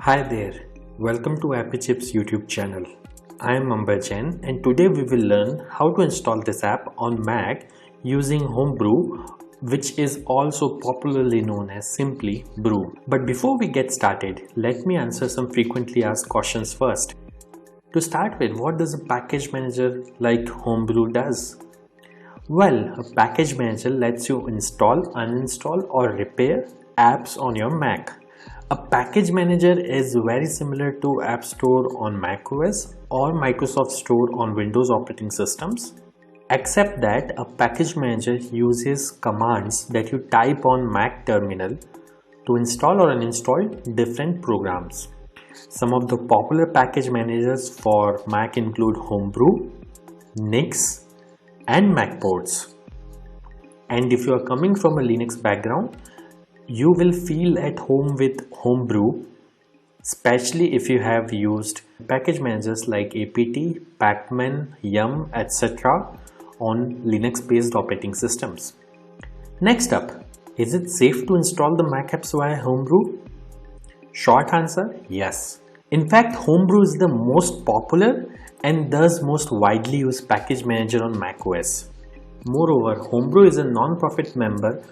Hi there, welcome to Appy Chips YouTube channel. I am Amberjan and today we will learn how to install this app on Mac using Homebrew, which is also popularly known as simply Brew. But before we get started, let me answer some frequently asked questions first. To start with, what does a package manager like Homebrew does? Well, a package manager lets you install, uninstall or repair apps on your Mac. A package manager is very similar to App Store on macOS or Microsoft Store on Windows operating systems, except that a package manager uses commands that you type on Mac terminal to install or uninstall different programs. Some of the popular package managers for Mac include Homebrew, Nix, and Macports. And if you are coming from a Linux background, you will feel at home with Homebrew, especially if you have used package managers like apt, pacman, yum, etc. on Linux based operating systems. Next up, is it safe to install the Mac apps via Homebrew? Short answer, yes. In fact, Homebrew is the most popular and thus most widely used package manager on macOS. Moreover, Homebrew is a non-profit member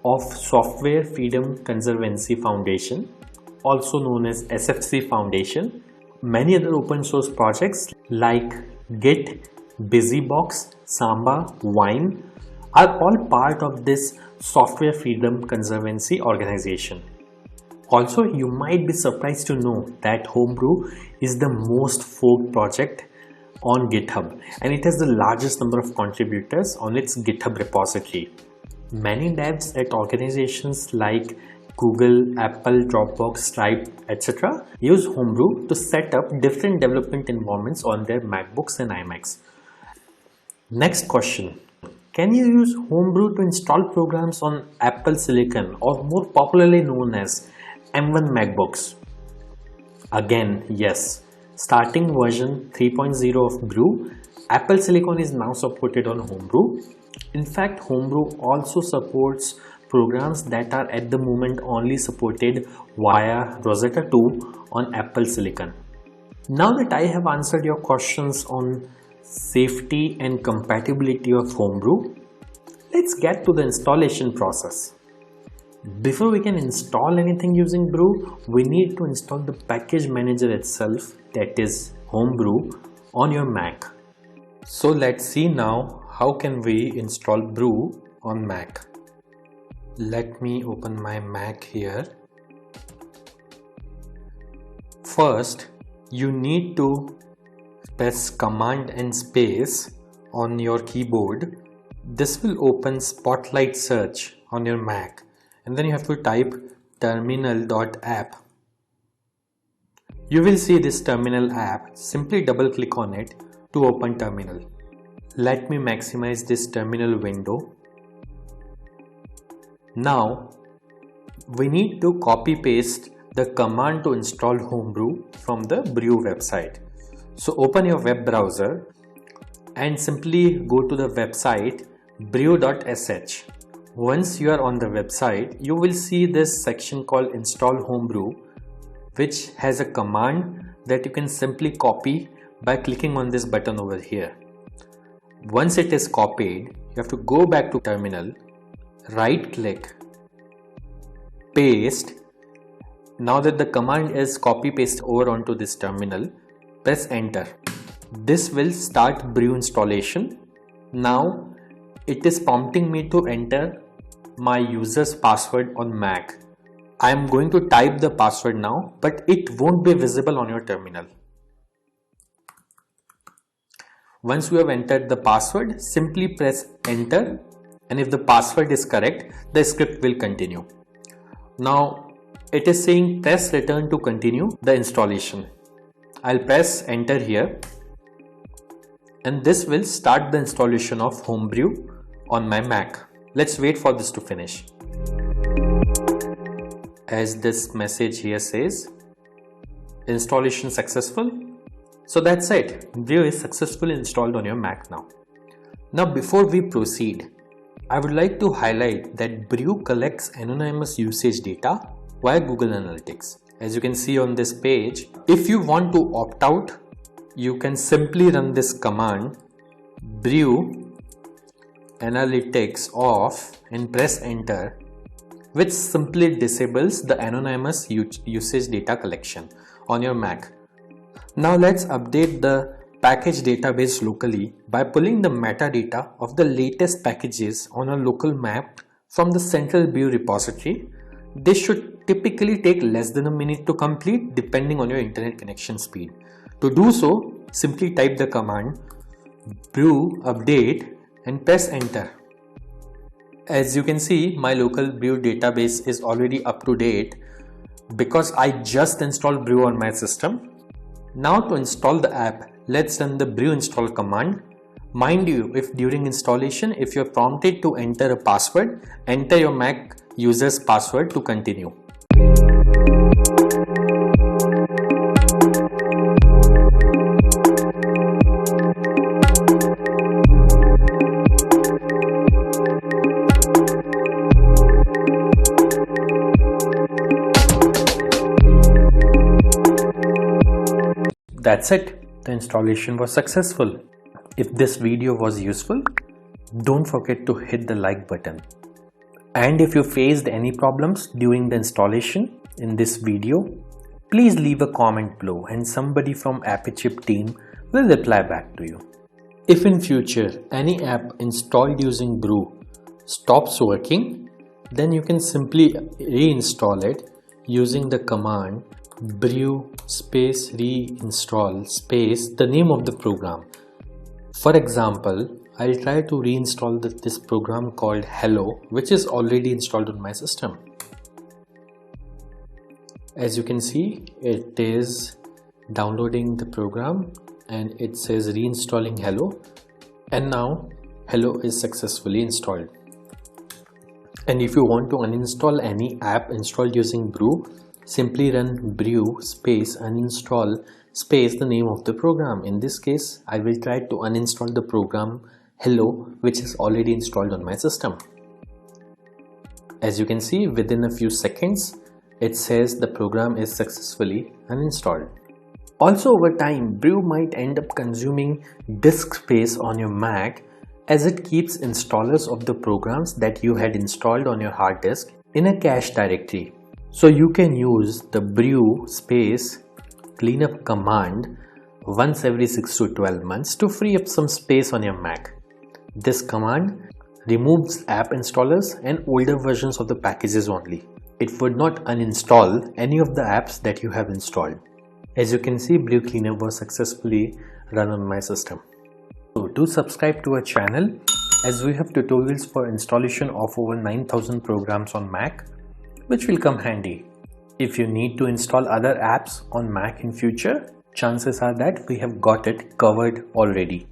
of Software Freedom Conservancy Foundation, also known as SFC Foundation. Many other open source projects like Git, BusyBox, Samba, Wine are all part of this Software Freedom Conservancy organization. Also, you might be surprised to know that Homebrew is the most forked project on GitHub and it has the largest number of contributors on its GitHub repository. Many devs at organizations like Google, Apple, Dropbox, Stripe, etc. use Homebrew to set up different development environments on their MacBooks and iMacs. Next question. Can you use Homebrew to install programs on Apple Silicon or more popularly known as M1 MacBooks? Again, yes. Starting version 3.0 of Brew, Apple Silicon is now supported on Homebrew. In fact, Homebrew also supports programs that are at the moment only supported via Rosetta 2 on Apple Silicon. Now that I have answered your questions on safety and compatibility of Homebrew, let's get to the installation process. Before we can install anything using Brew, we need to install the package manager itself, that is Homebrew, on your Mac. So let's see now how can we install Brew on Mac. Let me open my Mac here. First, you need to press Command and space on your keyboard. This will open Spotlight Search on your Mac. And then you have to type terminal.app. You will see this terminal app. Simply double click on it to open terminal. Let me maximize this terminal window. Now we need to copy paste the command to install Homebrew from the Brew website. So open your web browser and simply go to the website brew.sh. Once you are on the website, you will see this section called Install Homebrew, which has a command that you can simply copy by clicking on this button over here. Once it is copied, you have to go back to terminal, right click, paste. Now that the command is copy paste over onto this terminal, press enter. This will start Brew installation. Now it is prompting me to enter my user's password on Mac. I am going to type the password now, but it won't be visible on your terminal. Once you have entered the password, simply press enter, and if the password is correct, the script will continue. Now it is saying press return to continue the installation. I'll press enter here, and this will start the installation of Homebrew on my Mac. Let's wait for this to finish. As this message here says, installation successful. So that's it. Brew is successfully installed on your Mac now. Now before we proceed, I would like to highlight that Brew collects anonymous usage data via Google Analytics. As you can see on this page, if you want to opt out, you can simply run this command brew analytics off and press enter, which simply disables the anonymous usage data collection on your Mac. Now let's update the package database locally by pulling the metadata of the latest packages on a local map from the central brew repository. This should typically take less than a minute to complete depending on your internet connection speed. To do so, simply type the command brew update and press enter. As you can see, my local brew database is already up to date because I just installed brew on my system. Now to install the app, let's run the brew install command. Mind you, if during installation, if you're prompted to enter a password, enter your Mac user's password to continue. That's it. The installation was successful. If this video was useful, don't forget to hit the like button. And if you faced any problems during the installation in this video, please leave a comment below and somebody from AppyChip team will reply back to you. If in future any app installed using brew stops working, then you can simply reinstall it using the command brew space reinstall space the name of the program. For example, I'll try to reinstall this program called Hello, which is already installed on my system. As you can see, it is downloading the program and it says reinstalling Hello, and now Hello is successfully installed. And if you want to uninstall any app installed using brew, simply run brew space uninstall space the name of the program. In this case, I will try to uninstall the program Hello, which is already installed on my system. As you can see, within a few seconds, it says the program is successfully uninstalled. Also, over time, brew might end up consuming disk space on your Mac as it keeps installers of the programs that you had installed on your hard disk in a cache directory. So you can use the brew space cleanup command once every 6 to 12 months to free up some space on your Mac. This command removes app installers and older versions of the packages only. It would not uninstall any of the apps that you have installed. As you can see, brew cleanup was successfully run on my system. So do subscribe to our channel, as we have tutorials for installation of over 9,000 programs on Mac, which will come handy. If you need to install other apps on Mac in future, chances are that we have got it covered already.